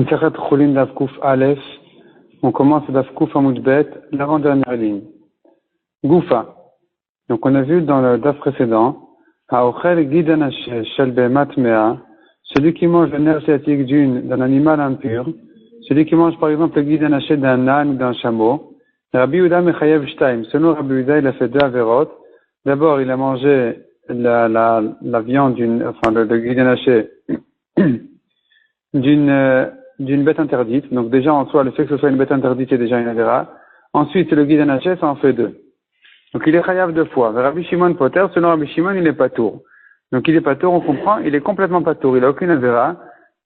Sechet Chulin Daf Kuf Aleph. On commence Daf Kuf Amud Bet, l'avant-dernière ligne. Goufa. Donc on a vu dans le Daf précédent, Haochel Gidanashe Shel Behemat Mea, celui qui mange le nerf sciatique d'un animal impur, celui qui mange par exemple le Gidanashe d'un âne ou d'un chameau. Rabbi Yehuda Mechayev Shtaim. Selon Rabbi Yehuda, il a fait deux averot. D'abord, il a mangé la viande le Gidanashe d'une bête interdite. Donc déjà en soi, le fait que ce soit une bête interdite est déjà une avéra. Ensuite, le Gidanashe, ça en fait deux. Donc il est chayav deux fois. Rabbi Shimon Poter, selon Rabbi Shimon, il est patour. Donc il est patour, on comprend, il est complètement patour. Il n'a aucune avéra,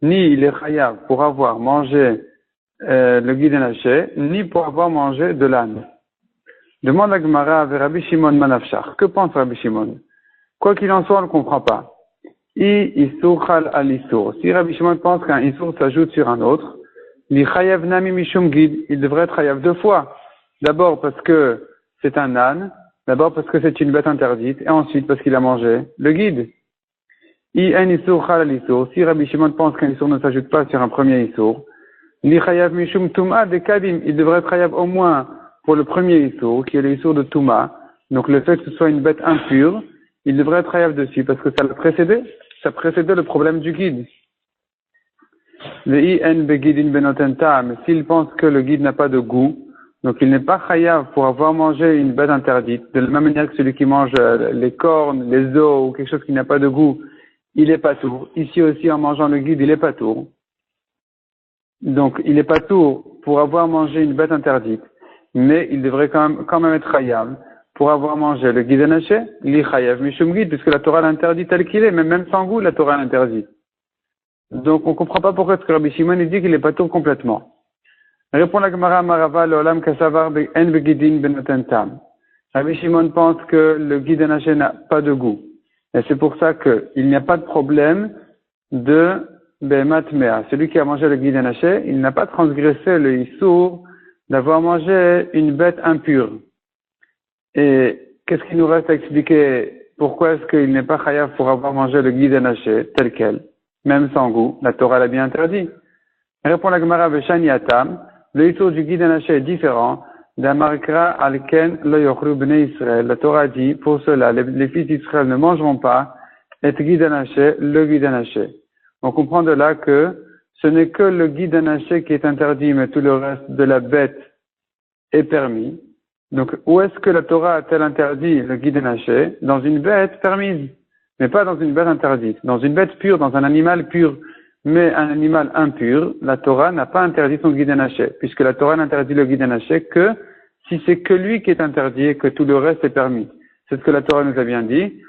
ni il est chayav pour avoir mangé le Gidanashe, ni pour avoir mangé de l'âne. Demande la Gemara avec Rabbi Shimon Manafshach. Que pense Rabbi Shimon? Quoi qu'il en soit, on ne comprend pas. Isur chal al isur. Si Rabbi Shimon pense qu'un isur s'ajoute sur un autre, li chayav nami mishum gid, il devrait être chayav deux fois. D'abord parce que c'est un âne, d'abord parce que c'est une bête interdite, et ensuite parce qu'il a mangé le guide. En isur chal al isur. Si Rabbi Shimon pense qu'un isur ne s'ajoute pas sur un premier isur, li chayav mishum tuma de kadim, il devrait être chayav au moins pour le premier isur, qui est le isur de tuma. Donc le fait que ce soit une bête impure, il devrait être chayav dessus parce que ça précédait le problème du guide. Le en begidin benotenta, mais s'il pense que le guide n'a pas de goût, donc il n'est pas chayav pour avoir mangé une bête interdite, de la même manière que celui qui mange les cornes, les os ou quelque chose qui n'a pas de goût, il est patour. Ici aussi en mangeant le guide, il est patour. Donc il est patour pour avoir mangé une bête interdite, mais il devrait quand même être chayav pour avoir mangé le Gidanashe, li chayav mishum gid, puisque la Torah l'interdit tel qu'il est, même sans goût, la Torah l'interdit. Donc on comprend pas pourquoi est-ce que Rabbi Shimon dit qu'il est pas tout complètement. Répond la Gemara Marava l'olam kasavar en begidin benotentam. Rabbi Shimon pense que le Gidanashe n'a pas de goût. Et c'est pour ça qu'il n'y a pas de problème de behemat mea. Celui qui a mangé le Gidanashe, il n'a pas transgressé le issour d'avoir mangé une bête impure. Et qu'est-ce qu'il nous reste à expliquer? Pourquoi est-ce qu'il n'est pas chayav pour avoir mangé le Gidanashe tel quel, même sans goût? La Torah l'a bien interdit. Répond la Gemara Veshani Atam, le issour du Gidanashe est différent d'Amarkra Alken lo yochru bnei Israël. La Torah dit, pour cela, les fils d'Israël ne mangeront pas et Gidanashe, le Gidanashe. On comprend de là que ce n'est que le Gidanashe qui est interdit, mais tout le reste de la bête est permis. Donc, où est-ce que la Torah a-t-elle interdit le Gidanashe? Dans une bête permise, mais pas dans une bête interdite. Dans une bête pure, dans un animal pur, mais un animal impur, la Torah n'a pas interdit son Gidanashe, puisque la Torah n'interdit le Gidanashe que si c'est que lui qui est interdit et que tout le reste est permis. C'est ce que la Torah nous a bien dit.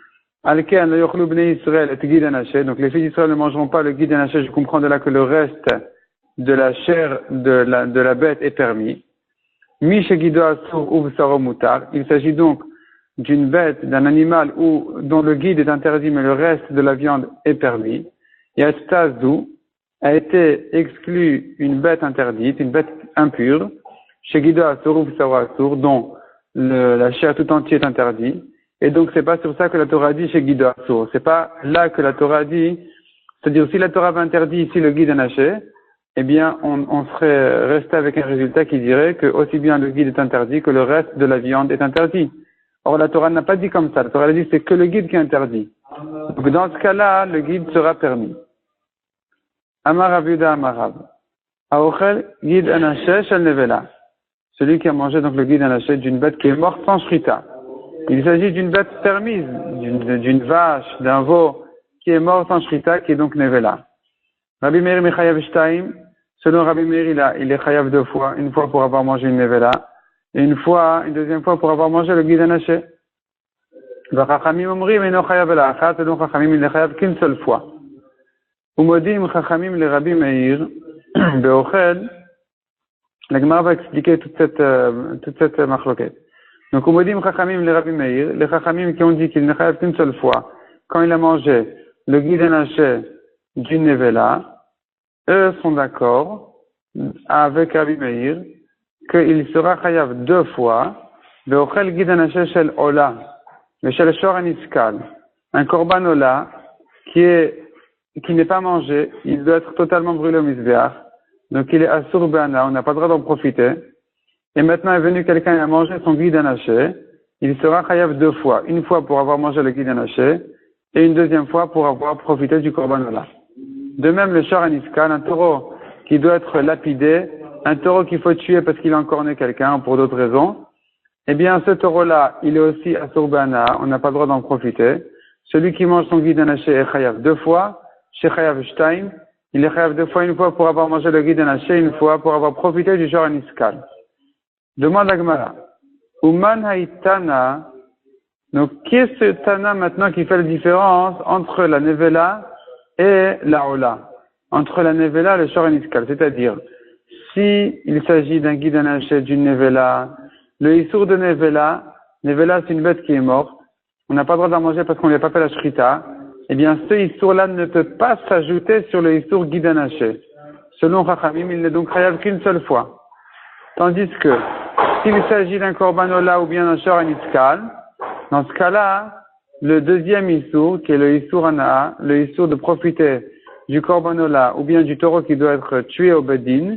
Alken lo yochlu bnei Israël et Gidanashe. Donc, les fils d'Israël ne mangeront pas le Gidanashe. Je comprends de là que le reste de la chair de la bête est permis. Il s'agit donc d'une bête, d'un animal dont le guide est interdit, mais le reste de la viande est permis. Et à Stazou a été exclue une bête interdite, une bête impure, chez Guido Asur ou Asur, dont la chair tout entière est interdite. Et donc c'est pas sur ça que la Torah dit chez Guido Asur. C'est pas là que la Torah dit, c'est-à-dire si la Torah avait interdit ici le Gidanashe, eh bien, on serait resté avec un résultat qui dirait que aussi bien le guide est interdit que le reste de la viande est interdit. Or, la Torah n'a pas dit comme ça. La Torah a dit que c'est que le guide qui est interdit. Donc, dans ce cas-là, le guide sera permis. Amar Aviuda Amarav. Aochel guide anashe shel nevela. Celui qui a mangé donc le guide anashe d'une bête qui est morte sans shrita. Il s'agit d'une bête permise, d'une vache, d'un veau qui est mort sans shrita, qui est donc nevela. Rabbi Meir Mechayav Shtaim, selon Rabbi Meir, il est chayav deux fois, une fois pour avoir mangé une nevela, et une deuxième fois pour avoir mangé le Gidanashe. Chachamim omrim eno chayav la achat, selon Chachamim il est chayav qu'une seule fois. Umodim Chachamim le Rabbi Meir, beochel, la Gemara va expliquer toute cette machloket. Donc Umodim Chachamim le Rabbi Meir, les Chachamim qui ont dit qu'il n'est chayav qu'une seule fois, quand il a mangé le Gidanashe d'une nevela, eux sont d'accord avec Rabbi Meir qu'il sera chayav deux fois, ve'ochel gidanashe shel ola, mais shel shor aniskal, un korban ola qui n'est pas mangé, il doit être totalement brûlé au misbeach, Donc il est Asur Be'ana, on n'a pas le droit d'en profiter. Et maintenant est venu quelqu'un et a mangé son guide anaché, il sera chayav 2 fois. Une fois pour avoir mangé le guide anaché, et une deuxième fois pour avoir profité du korban ola. De même, le shor aniskal, un taureau qui doit être lapidé, un taureau qu'il faut tuer parce qu'il a encore né quelqu'un ou pour d'autres raisons, eh bien, ce taureau-là, il est aussi Asur Be'ana, on n'a pas le droit d'en profiter. Celui qui mange son guide anaché est chayav 2 fois, chez chayav shtaim, il est chayav 2 fois, une fois pour avoir mangé le guide anaché, une fois pour avoir profité du shor aniskal. Demande la Gemara. Uman haïtana. Donc, qui est ce Tana maintenant qui fait la différence entre la Nevela et la Ola? Entre la Nevela et le Shor Aniskal. C'est-à-dire, si il s'agit d'un guide anaché d'une Nevela, le Issour de Nevela c'est une bête qui est morte. On n'a pas le droit d'en manger parce qu'on n'a pas fait la Shrita. Eh bien, ce Issour-là ne peut pas s'ajouter sur le Issour guide anaché. Selon Chachamim, il n'est donc chayav qu'une seule fois. Tandis que, s'il s'agit d'un korban ola ou bien d'un shor aniskal, dans ce cas-là, le deuxième issour, qui est le issour anaa, le issour de profiter du korban ola ou bien du taureau qui doit être tué au bedin,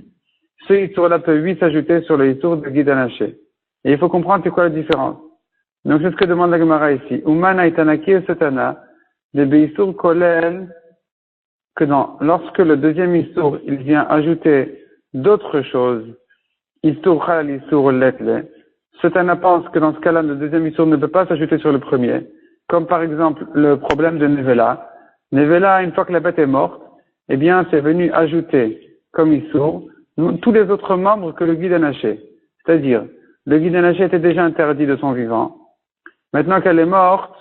ce issour-là peut lui s'ajouter sur le issour de guide anaché. Et il faut comprendre c'est quoi la différence. Donc c'est ce que demande la Gemara ici. Umana itanaki et setana, de beissour kolel, que lorsque le deuxième issour, il vient ajouter d'autres choses, Issour chal, issour letle. Ce Tana pense que dans ce cas-là, le deuxième issour ne peut pas s'ajouter sur le premier. Comme par exemple le problème de Nevela. Nevela, une fois que la bête est morte, eh bien, c'est venu ajouter comme issour tous les autres membres que le guide anaché. C'est-à-dire, le guide anaché était déjà interdit de son vivant. Maintenant qu'elle est morte,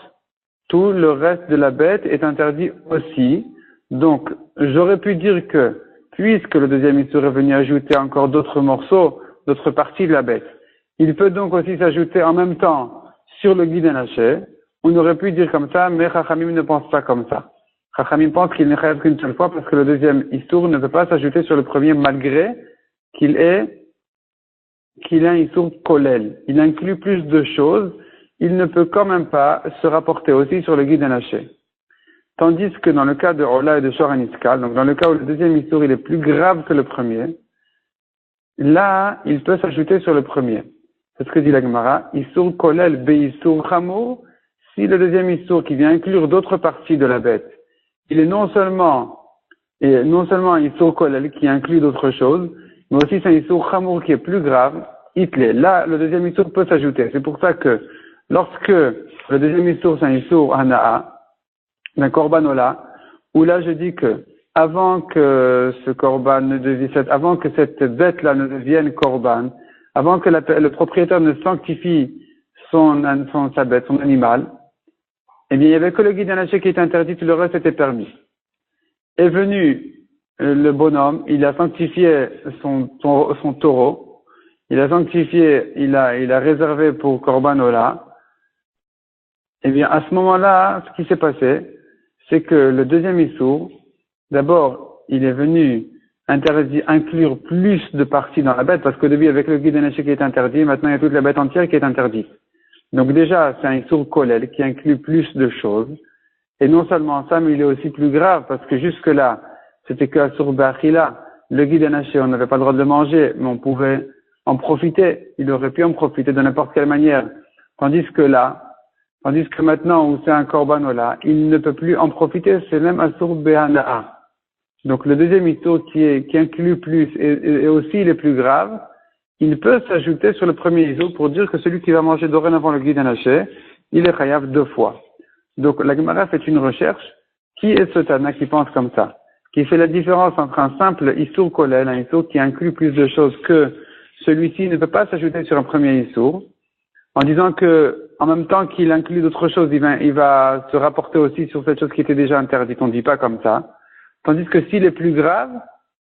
tout le reste de la bête est interdit aussi. Donc, j'aurais pu dire que, puisque le deuxième issour est venu ajouter encore d'autres morceaux, d'autres parties de la bête. Il peut donc aussi s'ajouter en même temps sur le guide anaché. On aurait pu dire comme ça, mais Chachamim ne pense pas comme ça. Chachamim pense qu'il n'est chayav qu'une seule fois parce que le deuxième issour ne peut pas s'ajouter sur le premier malgré qu'il a un issour kolel. Il inclut plus de choses. Il ne peut quand même pas se rapporter aussi sur le guide anaché. Tandis que dans le cas de Ola et de Shor Aniskal, donc dans le cas où le deuxième issour il est plus grave que le premier, là, il peut s'ajouter sur le premier. C'est ce que dit la Gemara. Issour kolel be issour chamour. Si le deuxième issour qui vient inclure d'autres parties de la bête, il est non seulement un issour kolel qui inclut d'autres choses, mais aussi c'est un issour chamour qui est plus grave, itlé. Là, le deuxième issour peut s'ajouter. C'est pour ça que lorsque le deuxième issour c'est un issour hanaa, d'un korban ola, où là je dis que avant que ce korban ne devienne, avant que cette bête-là ne devienne korban, avant que le propriétaire ne sanctifie sa bête, son animal, eh bien, il n'y avait que le guide anaché qui était interdit, tout le reste était permis. Est venu le bonhomme, il a sanctifié son taureau, il a sanctifié, il a réservé pour korban ola. Eh bien, à ce moment-là, ce qui s'est passé, c'est que le deuxième issour, d'abord, il est venu inclure plus de parties dans la bête, parce qu'au début, avec le guide anaché qui est interdit, maintenant il y a toute la bête entière qui est interdite. Donc déjà, c'est un issour kolel qui inclut plus de choses. Et non seulement ça, mais il est aussi plus grave, parce que jusque-là, c'était que Asur Ba'achila, le guide anaché, on n'avait pas le droit de le manger, mais on pouvait en profiter. Il aurait pu en profiter de n'importe quelle manière. Tandis que maintenant, où c'est un korban ola, il ne peut plus en profiter, c'est même Asur Be'ana'a. Donc le deuxième issour qui inclut plus et aussi il est plus grave, il peut s'ajouter sur le premier issour pour dire que celui qui va manger dorénavant le guide anaché, il est chayav 2 fois. Donc la Gemara fait une recherche, qui est ce Tana qui pense comme ça, qui fait la différence entre un simple issour kolel, un issour qui inclut plus de choses que celui-ci ne peut pas s'ajouter sur un premier issour, en disant que, en même temps qu'il inclut d'autres choses, il va se rapporter aussi sur cette chose qui était déjà interdite. On ne dit pas comme ça. Tandis que s'il est plus grave,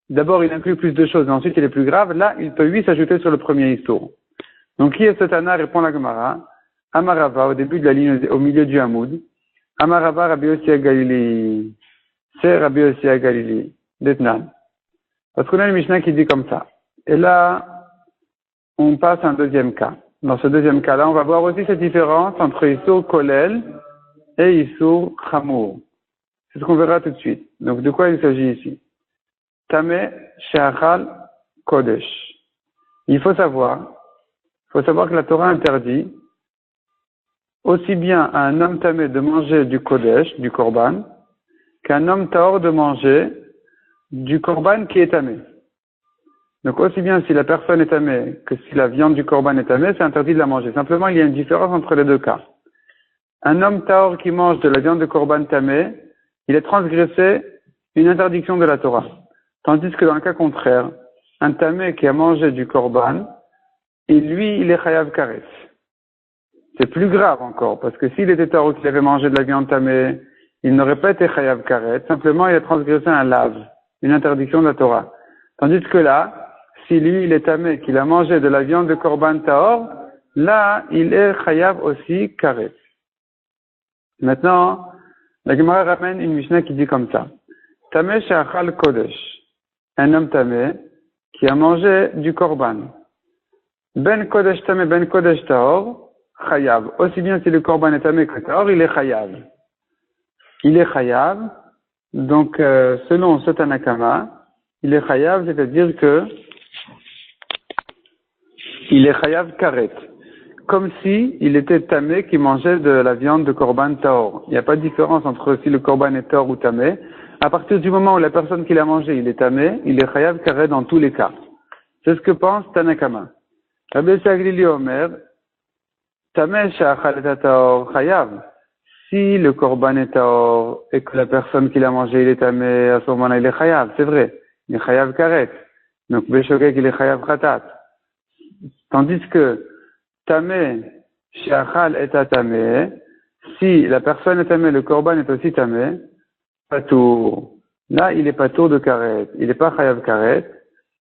d'abord il inclut plus de choses, et ensuite il est plus grave, là, il peut lui s'ajouter sur le premier issour. Donc, qui est ce Tana? Répond la Gemara. Amarava, au début de la ligne, au milieu du Hamoud. Amarava, Rabbi Yossi Galili. C'est Rabbi Yossi Galili. D'Etnan. Parce qu'on a une Mishnah qui dit comme ça. Et là, on passe à un deuxième cas. Dans ce deuxième cas-là, on va voir aussi cette différence entre Issour Kolel et Issour Chamour. C'est ce qu'on verra tout de suite. Donc, de quoi il s'agit ici? tameh she'achal kodesh. Il faut savoir que la Torah interdit aussi bien à un homme tamé de manger du kodesh, du korban, qu'un homme tahor de manger du korban qui est tamé. Donc aussi bien si la personne est tamée que si la viande du korban est tamée, c'est interdit de la manger. Simplement, il y a une différence entre les deux cas. Un homme tahor qui mange de la viande de korban tamé, il a transgressé une interdiction de la Torah. Tandis que dans le cas contraire, un tamé qui a mangé du korban, et lui, il est chayav karet. C'est plus grave encore, parce que s'il était tahor qu'il avait mangé de la viande tamée, il n'aurait pas été chayav karet. Simplement, il a transgressé un lave, une interdiction de la Torah. Tandis que là, si lui, il est tamé, qu'il a mangé de la viande de korban tahor, là, il est chayav aussi karet. Maintenant, la Gemara ramène une Mishnah qui dit comme ça. Tamé she'achal kodesh. Un homme tamé qui a mangé du korban. Ben kodesh tamé, ben kodesh tahor, chayav. Aussi bien si le korban est tamé que tahor, il est chayav. Il est chayav. Donc, selon ce Tanakama, il est chayav, c'est-à-dire que il est chayav karet. Comme si il était tamé qui mangeait de la viande de korban tahor. Il n'y a pas de différence entre si le korban est tahor ou tamé. À partir du moment où la personne qui l'a mangé, il est tamé, il est chayav karet dans tous les cas. C'est ce que pense Tanakama. Rabbi Saglili Omer, tamé she'achal et tahor chayav. Si le korban est tahor et que la personne qui l'a mangé, il est tamé, à ce moment-là, il est chayav, c'est vrai. Il est chayav karet. Donc, Beshogeg, il est chayav khatat. Tandis que tamé, she'achal et tamé, si la personne est tamé, le korban est aussi tamé, patour. Là, il est patour de karet. Il n'est pas chayav karet.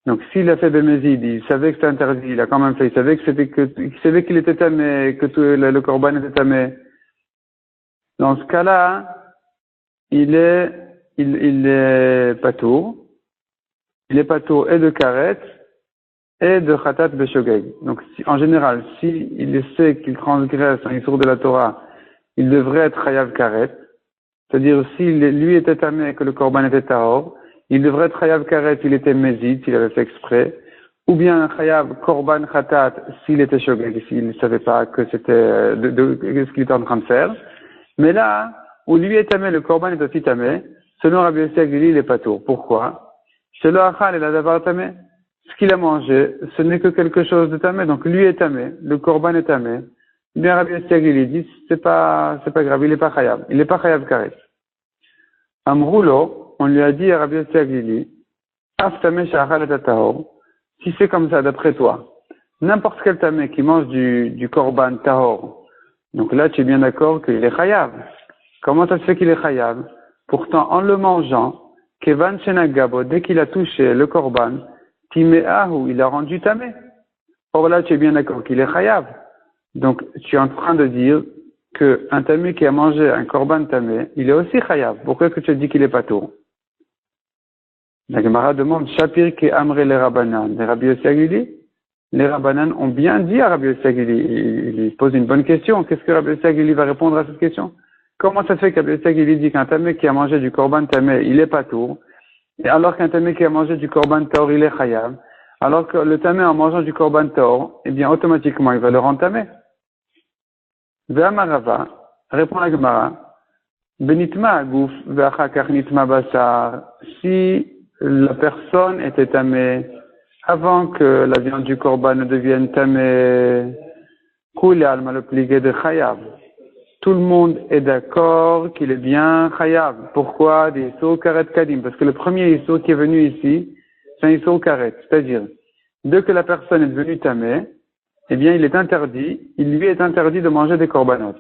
Donc, s'il a fait bémézid, il savait que c'était interdit, il a quand même fait, il savait qu'il était tamé, que le korban était tamé. Dans ce cas-là, il est patour. Il est patour et de karet, et de khatat beshogeg. Donc, en général, il sait qu'il transgresse un issour de la Torah, il devrait être chayav karet. C'est-à-dire, si lui était tamé et que le korban était tahor, il devrait être chayav karet s'il était mézid, s'il avait fait exprès, ou bien chayav korban khatat s'il était shogeg, s'il ne savait pas que c'était ce qu'il était en train de faire. Mais là, où lui est tamé, le korban est aussi tamé, selon Rabbi Yossi Aglili, il est patour. Pourquoi? Selon Achal et la davar tamé. Ce qu'il a mangé, ce n'est que quelque chose de tamé. Donc lui est tamé, le korban est tamé. Bien Rabbi Yossi Aglili dit, c'est pas grave, il est pas chayav. Il est pas chayav karet. Amroulo, on lui a dit à Rabbi Yossi Aglili, af tamé she'achal et tahor. Si c'est comme ça, d'après toi, n'importe quel tamé qui mange du korban tahor, donc là, tu es bien d'accord qu'il est chayav. Comment ça se fait qu'il est chayav? Pourtant, en le mangeant, kevan shenagabo, dès qu'il a touché le korban, timeahu, il a rendu tamé. Or là, tu es bien d'accord qu'il est chayav. Donc, tu es en train de dire que un tamé qui a mangé un korban tamé, il est aussi chayav. Pourquoi est-ce que tu dis qu'il est patour? La Gemara demande, Shapir ke amre le Rabbanan. Les Rabbi Yossi Aglili? Les Rabbanan ont bien dit à Rabbi Yossi Aglili. Il pose une bonne question. Qu'est-ce que Rabbi Yossi Aglili va répondre à cette question? Comment ça se fait que Rabbi Yossi Aglili dit qu'un tamé qui a mangé du korban tamé, il est patour, et alors qu'un tamé qui a mangé du korban tahor, il est chayav, alors que le tamé en mangeant du korban tahor, eh bien automatiquement il va le rendre tamé. Ve'amarava, répond la Gemara, benitma agouf ve'achakach nitma basar, si la personne était tamée avant que la viande du korban ne devienne tamée, koule alma le plié de chayav. Tout le monde est d'accord qu'il est bien chayav. Pourquoi? Des issour karet kadim. Parce que le premier issour qui est venu ici, c'est un issour karet. C'est-à-dire, dès que la personne est devenue tamée, eh bien, il lui est interdit de manger des korbanot.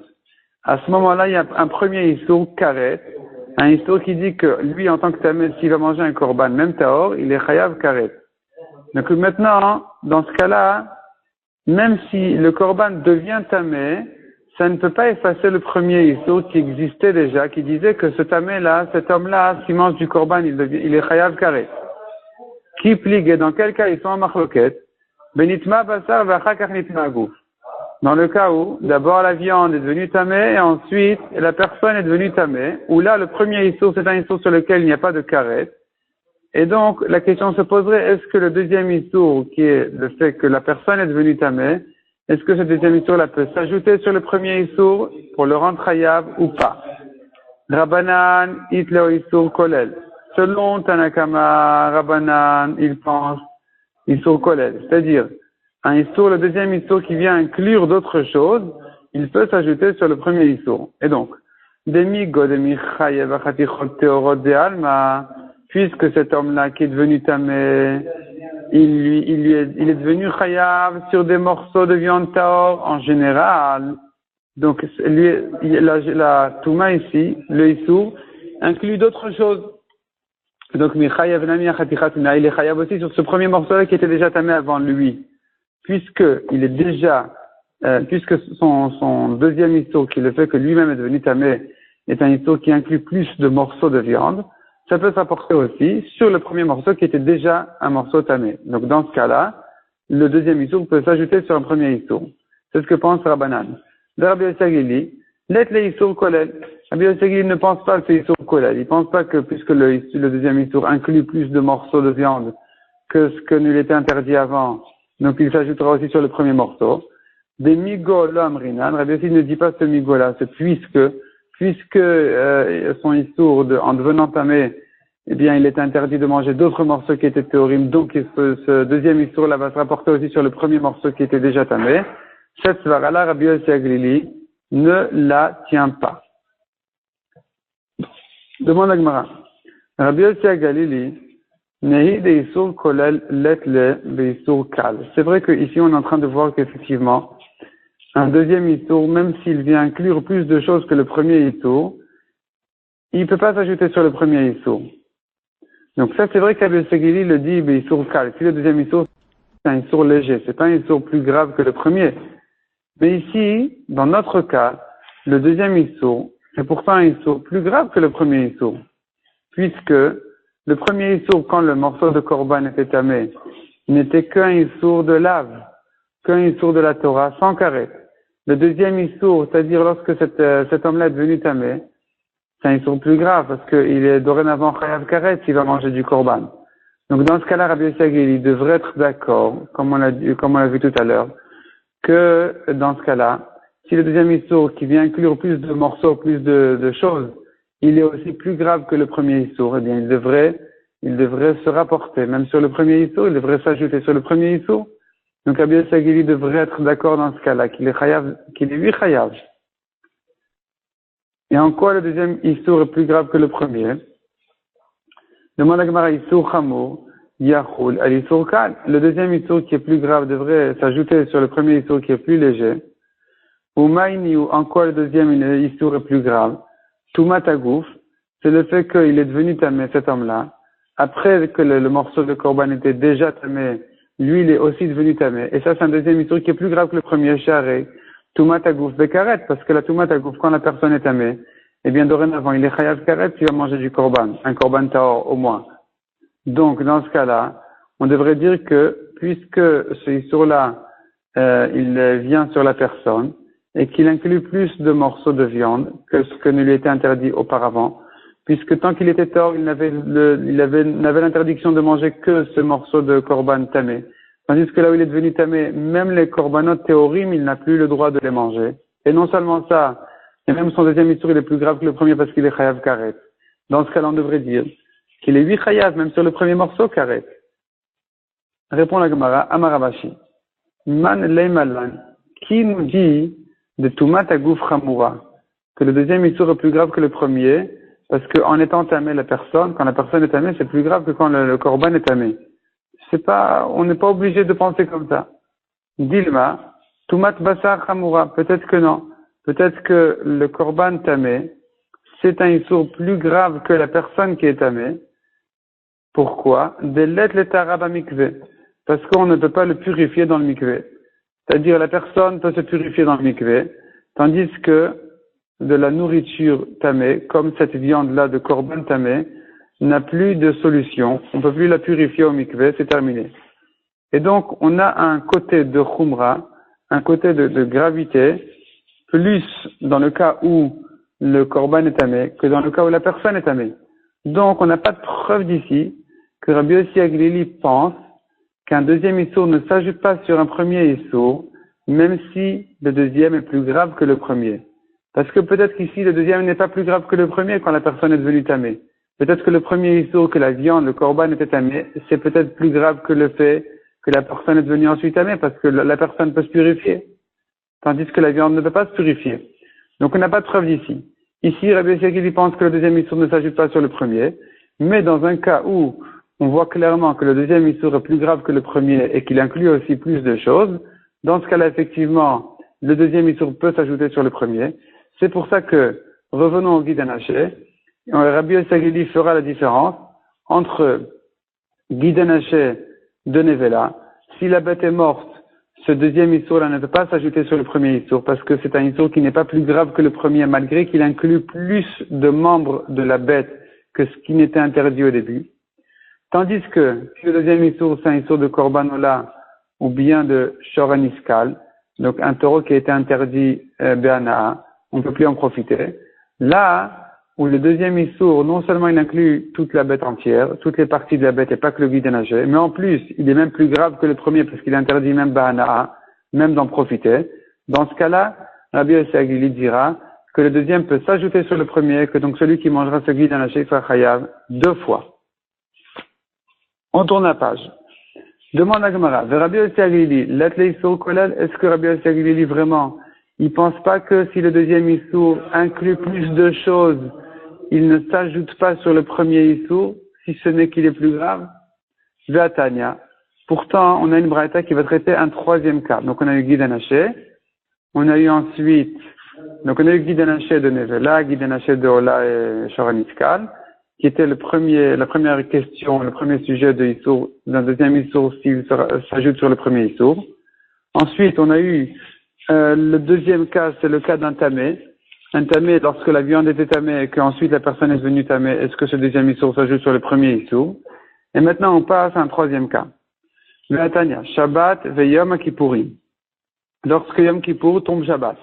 À ce moment-là, il y a un premier issour karet, un issour qui dit que lui, en tant que tamé, s'il va manger un korban, même tahor, il est chayav karet. Donc maintenant, dans ce cas-là, même si le korban devient tamé, ça ne peut pas effacer le premier issour qui existait déjà, qui disait que ce tamé-là, cet homme-là, s'il mange du korban, il est chayav karet. Qui pligue, et dans quel cas ils sont en machloket? Benitma basar v'achakach nitma gouf. Dans le cas où, d'abord la viande est devenue tamée, et ensuite la personne est devenue tamée, où là, le premier issour, c'est un issour sur lequel il n'y a pas de karet, Et donc, la question se poserait, est-ce que le deuxième issour, qui est le fait que la personne est devenue tamé, est-ce que ce deuxième issour-là peut s'ajouter sur le premier issour pour le rendre chayav ou pas? Rabbanan, itleo issour kolel. Selon Tanakama, Rabbanan, il pense issour kolel. C'est-à-dire, un issour, le deuxième issour qui vient inclure d'autres choses, il peut s'ajouter sur le premier issour. Et donc, demi-go, demi-chayev, achatichot, teorot, de alma, puisque cet homme-là qui est devenu tamé, il est devenu chayav sur des morceaux de viande taor en général. Donc, la touma ici, le issour, inclut d'autres choses. Donc, mi chayav nami achatichatina, il est chayav aussi sur ce premier morceau-là qui était déjà tamé avant lui. Puisque son deuxième issour, qui est le fait que lui-même est devenu tamé, est un issour qui inclut plus de morceaux de viande, ça peut s'apporter aussi sur le premier morceau qui était déjà un morceau tamé. Donc dans ce cas-là, le deuxième issour peut s'ajouter sur un premier issour. C'est ce que pense Rabbanan. De Rabbi Yossagili, let le issour kolel. Rabbi Yossagili ne pense pas que c'est issour kolel. Il pense pas que puisque le deuxième issour inclut plus de morceaux de viande que ce que nous était interdit avant, donc il s'ajoutera aussi sur le premier morceau. Des migo l'homme rinan. Rabbi Yossagili ne dit pas ce migo-là, c'est puisque son issour en devenant tamé, eh bien, il est interdit de manger d'autres morceaux qui étaient théorim, donc ce deuxième issour-là va se rapporter aussi sur le premier morceau qui était déjà tamé. Cette svara-là, Rabbi Yossi Aglili ne la tient pas. Demande à Gemara. Rabbi Yossi Aglili, nehi de issour kolel letle be issour kal. C'est vrai qu'ici on est en train de voir qu'effectivement, un deuxième issour, même s'il vient inclure plus de choses que le premier issour, il ne peut pas s'ajouter sur le premier issour. Donc ça, c'est vrai qu'Abel Segili le dit, mais issour kal. Si le deuxième issour, c'est un issour léger, c'est pas un issour plus grave que le premier. Mais ici, dans notre cas, le deuxième issour, c'est pourtant un issour plus grave que le premier issour. Puisque le premier issour, quand le morceau de korban était tamé, n'était qu'un issour de lave, qu'un issour de la Torah sans carré. Le deuxième issour, c'est-à-dire lorsque cet homme-là est devenu tamé, c'est un issour plus grave parce qu'il est dorénavant chayav karet s'il va manger du korban. Donc dans ce cas-là, Rabbi Yossi Aglili devrait être d'accord, comme on l'a vu tout à l'heure, que dans ce cas-là, si le deuxième issour qui vient inclure plus de morceaux, plus de choses, il est aussi plus grave que le premier issour, eh bien il devrait se rapporter. Même sur le premier issour, il devrait s'ajouter sur le premier issour. Donc Rabbi Yossi Aglili devrait être d'accord dans ce cas-là, qu'il est huit chayav. Et en quoi le deuxième issour est plus grave que le premier? Demande à Gemara issour chamour, yachul, al issour kal. Le deuxième issour qui est plus grave devrait s'ajouter sur le premier issour qui est plus léger. Ou maïni, ou en quoi le deuxième issour est plus grave? Tumat agouf, c'est le fait qu'il est devenu tamé, cet homme-là. Après que le morceau de korban était déjà tamé, lui, il est aussi devenu tamé. Et ça, c'est un deuxième issour qui est plus grave que le premier, charé. Tumat agouf bekaret, parce que la tumat agouf, quand la personne est tamée, eh bien, dorénavant, il est chayav karet s'il va manger du korban, un korban taor au moins. Donc, dans ce cas-là, on devrait dire que, puisque ce issour-là, il vient sur la personne, et qu'il inclut plus de morceaux de viande que ce que ne lui était interdit auparavant, puisque tant qu'il était tort, il n'avait l'interdiction de manger que ce morceau de korban tamé. Tandis que là où il est devenu tamé, même les korbanot théorim, il n'a plus le droit de les manger. Et non seulement ça, et même son deuxième issour, il est plus grave que le premier parce qu'il est chayav karet. Dans ce cas-là, on devrait dire qu'il est 8 chayav, même sur le premier morceau karet. Répond la Gemara, Amaravashi. Man leimalan. Qui nous dit de tumat agouf chamura, que le deuxième issour est plus grave que le premier, parce qu'en étant tamé la personne, quand la personne est tamée, c'est plus grave que quand le korban est tamé. On n'est pas obligé de penser comme ça. Dilma, tumat basar chamura, peut-être que non. Peut-être que le korban tamé, c'est un issour plus grave que la personne qui est tamée. Pourquoi? Delet le tarab mikvé. Parce qu'on ne peut pas le purifier dans le mikvé. C'est-à-dire, la personne peut se purifier dans le mikvé, tandis que de la nourriture tamée, comme cette viande-là de korban tamé, n'a plus de solution. On ne peut plus la purifier au mikvé, c'est terminé. Et donc, on a un côté de khumra, un côté de gravité, plus dans le cas où le korban est tamé que dans le cas où la personne est tamée. Donc, on n'a pas de preuve d'ici que Rabbi Yossi Aglili pense qu'un deuxième issour ne s'ajoute pas sur un premier issour, même si le deuxième est plus grave que le premier. Parce que peut-être qu'ici, le deuxième n'est pas plus grave que le premier quand la personne est devenue tamée. Peut-être que le premier issour, que la viande, le korban était tamé, c'est peut-être plus grave que le fait que la personne est devenue ensuite tamée, parce que la personne peut se purifier. Tandis que la viande ne peut pas se purifier. Donc on n'a pas de preuve d'ici. Ici, Rabbi Yossi Aglili pense que le deuxième issour ne s'ajoute pas sur le premier, mais dans un cas où on voit clairement que le deuxième issour est plus grave que le premier et qu'il inclut aussi plus de choses, dans ce cas-là, effectivement, le deuxième issour peut s'ajouter sur le premier. C'est pour ça que, revenons au guide Anaché, Rabbi Yossi Aglili fera la différence entre guide Anaché de Nevela. Si la bête est morte, ce deuxième issour-là ne peut pas s'ajouter sur le premier issour parce que c'est un issour qui n'est pas plus grave que le premier malgré qu'il inclut plus de membres de la bête que ce qui n'était interdit au début. Tandis que si le deuxième issour c'est un issour de Korbanola ou bien de Shoraniskal, donc un taureau qui a été interdit Béana, on ne peut plus en profiter. Là où le deuxième issour, non seulement il inclut toute la bête entière, toutes les parties de la bête et pas que le guide nager, mais en plus, il est même plus grave que le premier parce qu'il interdit même Bahana'a, même d'en profiter. Dans ce cas-là, Rabbi Yossi Aglili dira que le deuxième peut s'ajouter sur le premier, que donc celui qui mangera ce guide nager sera chayav 2 fois. On tourne la page. Demande à Gemara, Rabbi Yossi Aglili, est-ce que Rabbi Yossi Aglili vraiment, il pense pas que si le deuxième issour inclut plus de choses, il ne s'ajoute pas sur le premier issour, si ce n'est qu'il est plus grave? Ve'atania. Pourtant, on a une braïta qui va traiter un troisième cas. Donc, on a eu Guide Anaché. On a eu ensuite, donc on a eu Guide Anaché de Nevela, Guide Anaché de Ola et Shoraniskal, qui était la première question, le premier sujet de issour, d'un deuxième issour s'il s'ajoute sur le premier issour. Ensuite, on a eu le deuxième cas, c'est le cas d'un tamé. Un tamé, lorsque la viande était tamée et qu'ensuite la personne est devenue tamée, est-ce que ce deuxième issour s'ajoute sur le premier issour? Et maintenant, on passe à un troisième cas. Le Hatanya, Shabbat ve Yom Kippourim. Lorsque Yom Kippour tombe Shabbat.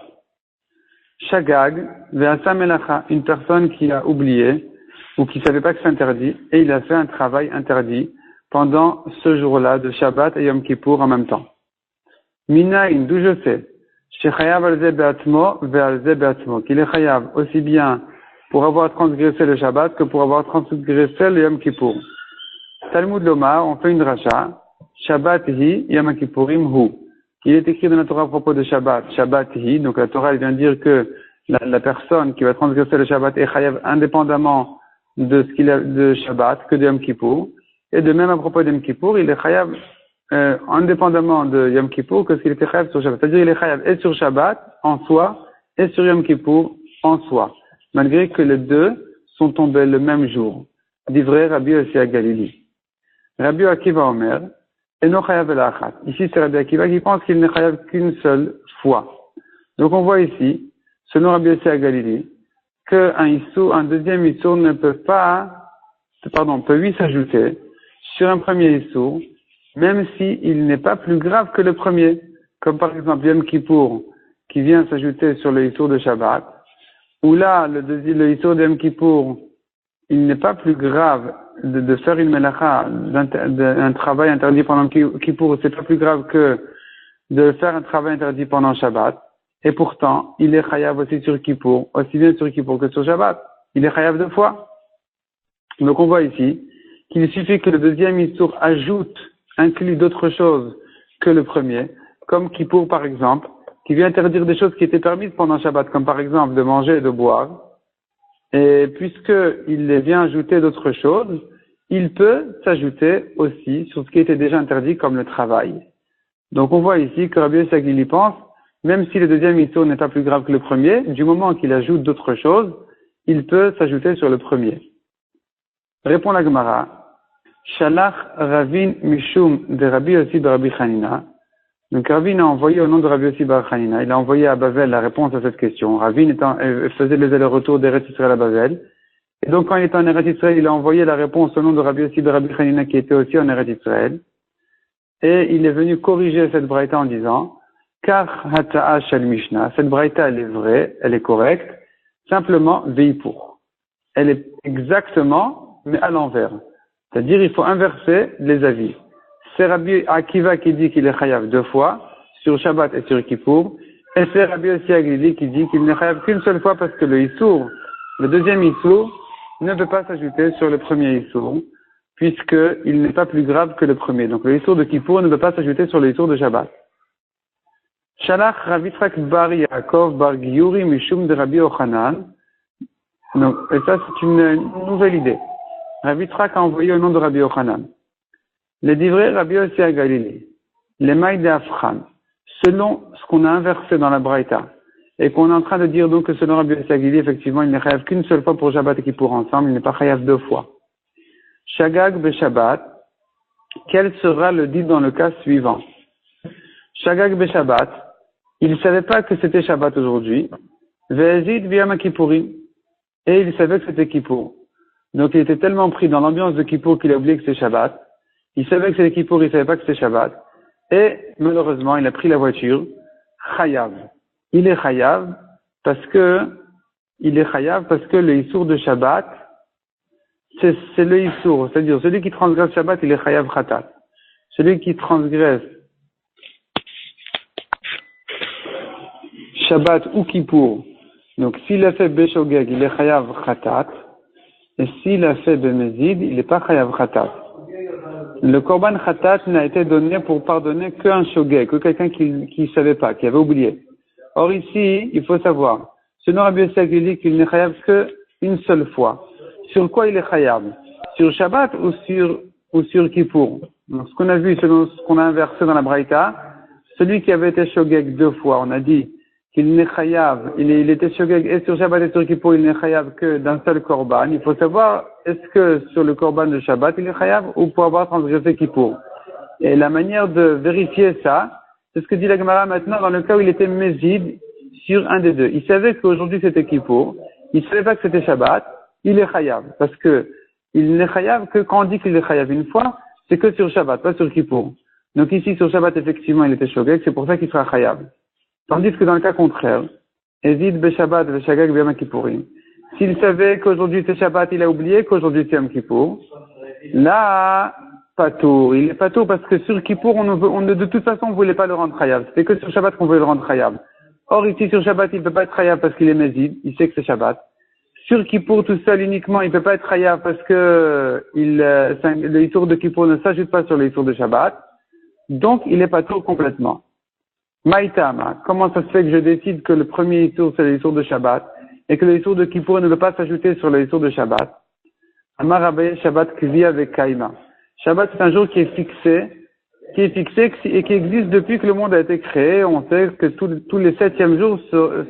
Shagag ve Asa Melacha, une personne qui a oublié ou qui savait pas que c'est interdit et il a fait un travail interdit pendant ce jour-là de Shabbat et Yom Kippour en même temps. Minaïn, d'où je sais, Shechayav al-ze be'atmo ve'al-ze be'atmo, qu'il est chayav aussi bien pour avoir transgressé le Shabbat que pour avoir transgressé le Yom Kippour. Talmud Lomar, on fait une dracha, Shabbat hi, Yom Kippourim hu. Il est écrit dans la Torah à propos de Shabbat, Shabbat hi, donc la Torah elle vient dire que la personne qui va transgresser le Shabbat est chayav indépendamment de ce qu'il a de Shabbat que de Yom Kippour. Et de même à propos de Yom Kippour, il est chayav indépendamment de Yom Kippour que ce qu'il était chayav sur Shabbat. C'est-à-dire il est chayav et sur Shabbat en soi et sur Yom Kippour en soi, malgré que les deux sont tombés le même jour. Divrei Rabbi Yossi Aglili. Rabbi Akiva Omer, Eno chayav elachat. Ici c'est Rabbi Akiva qui pense qu'il n'est chayav qu'une seule fois. Donc on voit ici, selon Rabbi Yossi Aglili, un deuxième issour ne peut lui s'ajouter sur un premier issour, même s'il n'est pas plus grave que le premier. Comme par exemple Yom Kippour, qui vient s'ajouter sur le issour de Shabbat, où là, le issour de Yom Kippour, il n'est pas plus grave de faire une melacha, un travail interdit pendant Kippour, c'est pas plus grave que de faire un travail interdit pendant Shabbat. Et pourtant, il est chayav aussi sur Kippour, aussi bien sur Kippour que sur Shabbat. Il est chayav 2 fois. Donc on voit ici qu'il suffit que le deuxième issour inclut d'autres choses que le premier, comme Kippour par exemple, qui vient interdire des choses qui étaient permises pendant Shabbat, comme par exemple de manger et de boire. Et puisqu'il vient ajouter d'autres choses, il peut s'ajouter aussi sur ce qui était déjà interdit comme le travail. Donc on voit ici que Rabbi Yossi Aglili pense, même si le deuxième issour n'est pas plus grave que le premier, du moment qu'il ajoute d'autres choses, il peut s'ajouter sur le premier. Répond la Gemara. Shalach Ravin Mishum de Rabbi Yossi bar Rabbi Chanina. Donc Ravin a envoyé au nom de Rabbi Yossi bar Chanina, il a envoyé à Bavel la réponse à cette question. Ravin faisait les allers-retours d'Eretz Israël à Bavel. Et donc quand il était en Eretz Israël, il a envoyé la réponse au nom de Rabbi Yossi bar Rabbi Chanina qui était aussi en Eretz Israël. Et il est venu corriger cette braïta en disant car hata'a shel Mishnah, cette braïta elle est vraie, elle est correcte, simplement veipur. Elle est exactement, mais à l'envers. C'est-à-dire, il faut inverser les avis. C'est Rabbi Akiva qui dit qu'il est chayav 2 fois, sur Shabbat et sur Kippour, et c'est Rabbi Yossi Aglili qui dit qu'il n'est chayav qu'une seule fois parce que le Issour, le deuxième Issour, ne peut pas s'ajouter sur le premier Issour, puisqu'il n'est pas plus grave que le premier. Donc le Issour de Kippour ne peut pas s'ajouter sur le Issour de Shabbat. Shalach Rav Yitzchak bar Yaakov bar Giyuri Mishum de Rabbi Yochanan. Donc, et ça c'est une nouvelle idée. Rav Yitzchak a envoyé au nom de Rabbi Yochanan. Les divrei Rabbi Yossi Aglili, les mailles d'Afran, selon ce qu'on a inversé dans la Braïta, et qu'on est en train de dire donc que selon Rabbi Yossi Aglili, effectivement, il n'est chayav qu'une seule fois pour Shabbat et Kippour ensemble, il n'est pas chayav 2 fois. Shagag be Shabbat, quel sera le dit dans le cas suivant? Shagag be Shabbat, il ne savait pas que c'était Shabbat aujourd'hui, Ve'ezid b'yom Kippourim, et il savait que c'était Kippour. Donc il était tellement pris dans l'ambiance de Kippour qu'il a oublié que c'était Shabbat. Il savait que c'était Kippour, il savait pas que c'était Shabbat. Et malheureusement, il a pris la voiture, chayav. Il est chayav parce que le Issour de Shabbat, c'est le Issour. C'est-à-dire, celui qui transgresse Shabbat, il est chayav khatat. Celui qui transgresse Shabbat ou Kippour, donc s'il a fait Beshogeg, il est chayav khatat. Et s'il a fait Bemezid, il n'est pas chayav khatat. Le korban khatat n'a été donné pour pardonner qu'un shogeg, que quelqu'un qui savait pas, qui avait oublié. Or ici, il faut savoir, selon Rabbi Yossi Aglili, qu'il n'est chayav qu'une seule fois. Sur quoi il est chayav? Sur Shabbat ou sur Kippour? Donc ce qu'on a vu, selon ce qu'on a inversé dans la Braïta, celui qui avait été shogeg 2 fois, on a dit qu'il n'est chayav, il était shogeg et sur Shabbat et sur Kippour, il n'est chayav que d'un seul korban. Il faut savoir, est-ce que sur le korban de Shabbat, il est chayav ou pour avoir transgressé Kippour? Et la manière de vérifier ça, c'est ce que dit la Gemara maintenant dans le cas où il était mezid sur un des deux. Il savait qu'aujourd'hui c'était Kippour, il savait pas que c'était Shabbat, il est chayav. Parce que il n'est chayav que quand on dit qu'il est chayav une fois, c'est que sur Shabbat, pas sur Kippour. Donc ici, sur Shabbat, effectivement, il était shogeg, c'est pour ça qu'il sera chayav. Tandis que dans le cas contraire, Ezid Beshabbat Veshagag B'Yom Kippourim, s'il savait qu'aujourd'hui c'est Shabbat, il a oublié qu'aujourd'hui c'est Yom Kippour, là, patour. Il est patour parce que sur Kippour, de toute façon, on ne voulait pas le rendre chayav. C'était que sur Shabbat qu'on voulait le rendre chayav. Or, ici, sur Shabbat, il ne peut pas être chayav parce qu'il est mezid, il sait que c'est Shabbat. Sur Kippour, tout seul, uniquement, il ne peut pas être chayav parce que le Issour de Kippour ne s'ajoute pas sur le Issour de Shabbat. Donc, il est patour complètement. Maïtama, comment ça se fait que je décide que le premier Issour, c'est le Issour de Shabbat, et que le Issour de Kippour ne peut pas s'ajouter sur le Issour de Shabbat? Amar Abaye Shabbat Kvi avec Kaima. Shabbat, c'est un jour qui est fixé et qui existe depuis que le monde a été créé. On sait que tous les 7e jours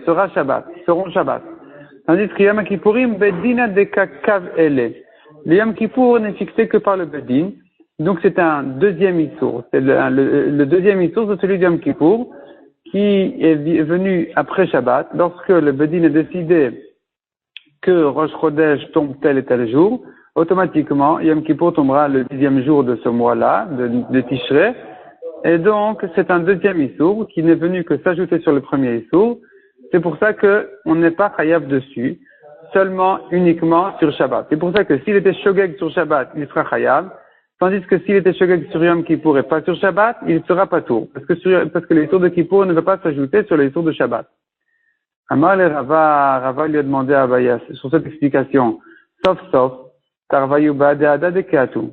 seront Shabbat. Tandis que Yom Kippourim, Bedina de Kav Ele. Le Yom Kippour n'est fixé que par le Bedin. Donc c'est un deuxième Issour. C'est le deuxième Issour, c'est celui du Yom Kippour, qui est venu après Shabbat, lorsque le Bedin a décidé que Rosh Chodesh tombe tel et tel jour, automatiquement, Yom Kippour tombera le 10e jour de ce mois-là, de Tishrei, et donc c'est un deuxième Issour qui n'est venu que s'ajouter sur le premier Issour. C'est pour ça qu'on n'est pas chayav dessus, uniquement sur Shabbat. C'est pour ça que s'il était shogeg sur Shabbat, il sera chayav, tandis que s'il était shogeg sur Yom Kippour et pas sur Shabbat, il sera patour. Parce que le Issour de Kippour ne peut pas s'ajouter sur le Issour de Shabbat. Amar le Rava lui a demandé à Abayas, sur cette explication, sauf, Tarvayu Ba'ada de Keatu.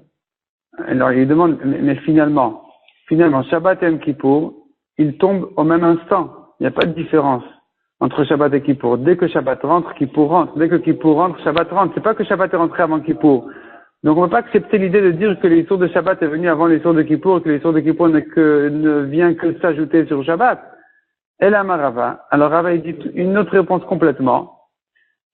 Alors il demande, mais finalement, Shabbat et Yom Kippour, ils tombent au même instant. Il n'y a pas de différence entre Shabbat et Kippour. Dès que Shabbat rentre, Kippour rentre. Dès que Kippour rentre, Shabbat rentre. C'est pas que Shabbat est rentré avant Kippour. Donc on ne peut pas accepter l'idée de dire que l'histoire de Shabbat est venue avant l'histoire de Kippour, que l'histoire de Kippour ne vient que s'ajouter sur Shabbat. Et la Marava. Alors Rava dit une autre réponse complètement.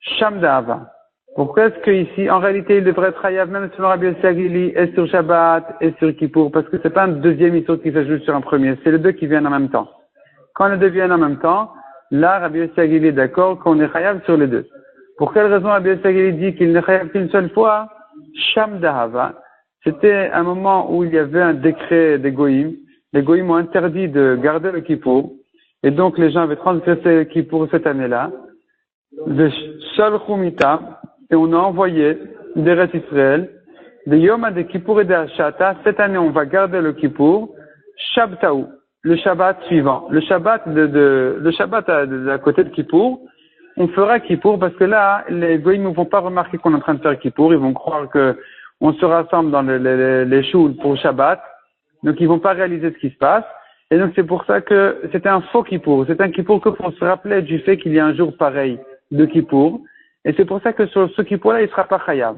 Shamda'ava. Pourquoi est-ce qu'ici, en réalité, il devrait être hayav même selon Rabbi Yossi Aglili et sur Shabbat et sur Kippour? Parce que c'est pas un deuxième histoire qui s'ajoute sur un premier. C'est les deux qui viennent en même temps. Quand les deux viennent en même temps, là, Rabbi Yossi Aglili est d'accord qu'on est chayav sur les deux. Pour quelle raison Rabbi Yossi Aglili dit qu'il n'est chayav qu'une seule fois? Sham Dahava. C'était un moment où il y avait un décret des Goïm. Les Goïm ont interdit de garder le Kippour. Et donc, les gens avaient transgressé le Kippour cette année-là. De Shal Khumita. Et on a envoyé des Eretz Israël de Yom de Kippour et de Hashata, cette année on va garder le Kippour, Shabtaou, le Shabbat suivant. Le Shabbat le Shabbat à côté de Kippour, on fera Kippour parce que là, les goyim ne vont pas remarquer qu'on est en train de faire Kippour, ils vont croire que on se rassemble dans les choules pour Shabbat, donc ils vont pas réaliser ce qui se passe. Et donc c'est pour ça que c'était un faux Kippour. C'est un Kippour que pour se rappeler du fait qu'il y a un jour pareil de Kippour. Et c'est pour ça que sur ce Kippour-là, il sera pas chayav.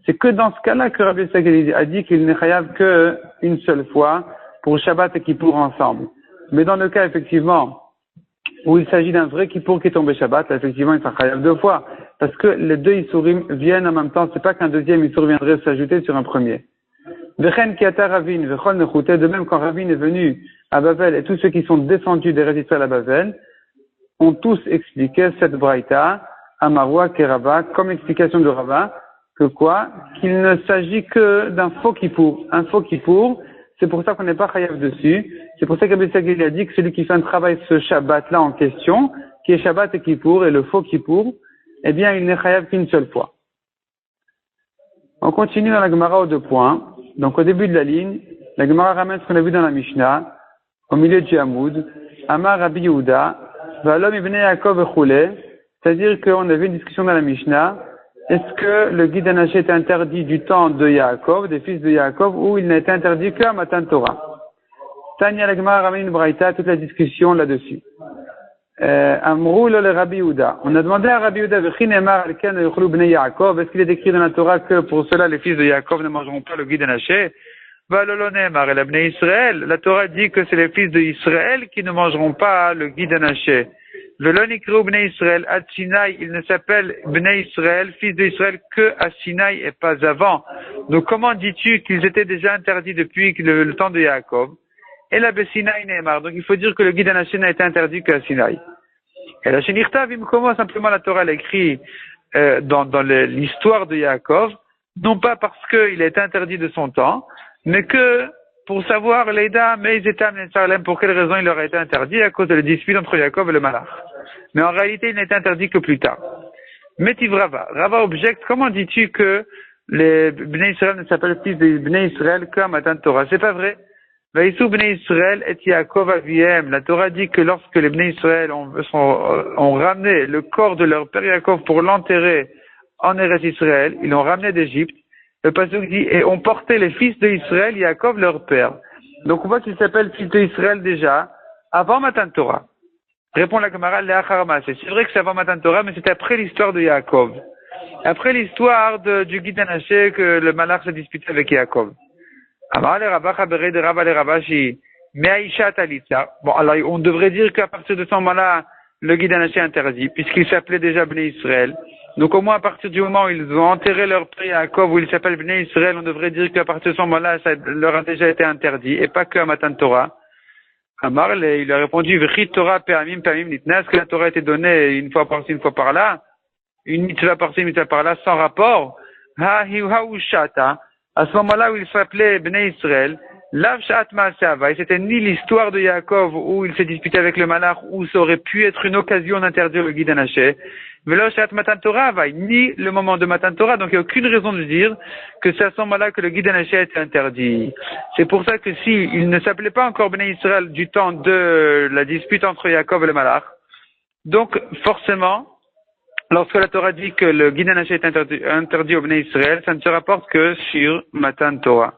C'est que dans ce cas-là que Rabbi Yitzhak a dit qu'il n'est chayav qu'une seule fois pour Shabbat et Kippour ensemble. Mais dans le cas, effectivement, où il s'agit d'un vrai Kippour qui est tombé Shabbat, là, effectivement, il sera chayav deux fois. Parce que les deux Issourim viennent en même temps. C'est pas qu'un deuxième Issour viendrait s'ajouter sur un premier. Vechen Kiata Ravin, Vechol Nechouté, de même quand Ravin est venu à Babel et tous ceux qui sont descendus des Israël à Babel ont tous expliqué cette braïta à Marwa Keraba comme explication de Rava que quoi? Qu'il ne s'agit que d'un faux Kippour. Un faux Kippour, c'est pour ça qu'on n'est pas chayav dessus. C'est pour ça qu'Abel Sagil a dit que celui qui fait un travail ce Shabbat-là en question, qui est Shabbat et Kippour, et le faux Kippour, eh bien, il n'est chayav qu'une seule fois. On continue dans la Gemara aux 2 points. Donc, au début de la ligne, la Gemara ramène ce qu'on a vu dans la Mishnah, au milieu du Hamoud, Amar Rabbi Yehuda, Valom ibn Yaakov echule, c'est-à-dire qu'on avait une discussion dans la Mishnah, est-ce que le guide anaché est interdit du temps de Yaakov, des fils de Yaakov, ou il n'a été interdit qu'à Matan Torah? Tanya la Gemara ramène une braïta, toute la discussion là-dessus. Amrou le Rabbi Yehuda. On a demandé à Rabbi Yehuda, est-ce qu'il est écrit dans la Torah que pour cela les fils de Yaakov ne mangeront pas le guide anaché? La Torah dit que c'est les fils d'Israël qui ne mangeront pas le guide anaché. Velonikru bnei Israël, à Sinaï, il ne s'appelle bnei Israël, fils d'Israël, que à Sinaï et pas avant. Donc comment dis-tu qu'ils étaient déjà interdits depuis le temps de Yaakov? Et la Sinaï Neymar. Donc il faut dire que le guide anaché n'a été interdit qu'à Sinaï. Et la Shenirta Vimkomo, simplement la Torah l'écrit dans l'histoire de Yaakov, non pas parce qu'il a été interdit de son temps, mais que pour savoir l'Eida, mais ils étaient amenés pour quelle raison il leur a été interdit à cause de la dispute entre Yaakov et le Malach. Mais en réalité, il n'a été interdit que plus tard. Metiv Rava. Rava objecte, comment dis-tu que les Bnei Israël ne s'appellent plus des Bnei Israël qu'à Matan Torah? C'est pas vrai. Vaïsou Bnei Israël et Yaakov aviem. La Torah dit que lorsque les Bnei Israël ont ramené le corps de leur père Yaakov pour l'enterrer en Eretz Israël, ils l'ont ramené d'Égypte. Le pasuk dit, et ont porté les fils d'Israël, Yaakov leur père. Donc on voit qu'ils s'appellent fils d'Israël déjà, avant Matan Torah. Répond la Gemara, c'est vrai que c'est avant Matan Torah, mais c'est après l'histoire de Yaakov. Après l'histoire du guide anaché que le Malach s'est disputé avec Yaakov. Bon, alors on devrait dire qu'à partir de ce moment-là, le guide anaché est interdit, puisqu'il s'appelait déjà Bnei Israël. Donc au moins à partir du moment où ils ont enterré leur père Yaakov, où il s'appelle Bnei Israël, on devrait dire qu'à partir de ce moment-là, ça leur a déjà été interdit, et pas qu'à Matan Torah. Amar, il a répondu, V'chit Torah pe'amim nitna, est-ce que la Torah a été donnée une fois par-ci, une fois par-là, une mitzvah par-ci, une mitzvah par-là, sans rapport? À ce moment-là où il s'appelait Bnei Israël, Lav Shat Ma'aseh, c'était ni l'histoire de Yaakov où il s'est disputé avec le Malach, où ça aurait pu être une occasion d'interdire le guide anaché, Velo Shat Matan Torah, ni le moment de Matan Torah, donc il n'y a aucune raison de dire que c'est à ce moment-là que le guide anaché a été interdit. C'est pour ça que si il ne s'appelait pas encore Bnei Israël du temps de la dispute entre Yaakov et le Malach, donc forcément, lorsque la Torah dit que le guide anaché est interdit au Bnei Israël, ça ne se rapporte que sur Matan Torah.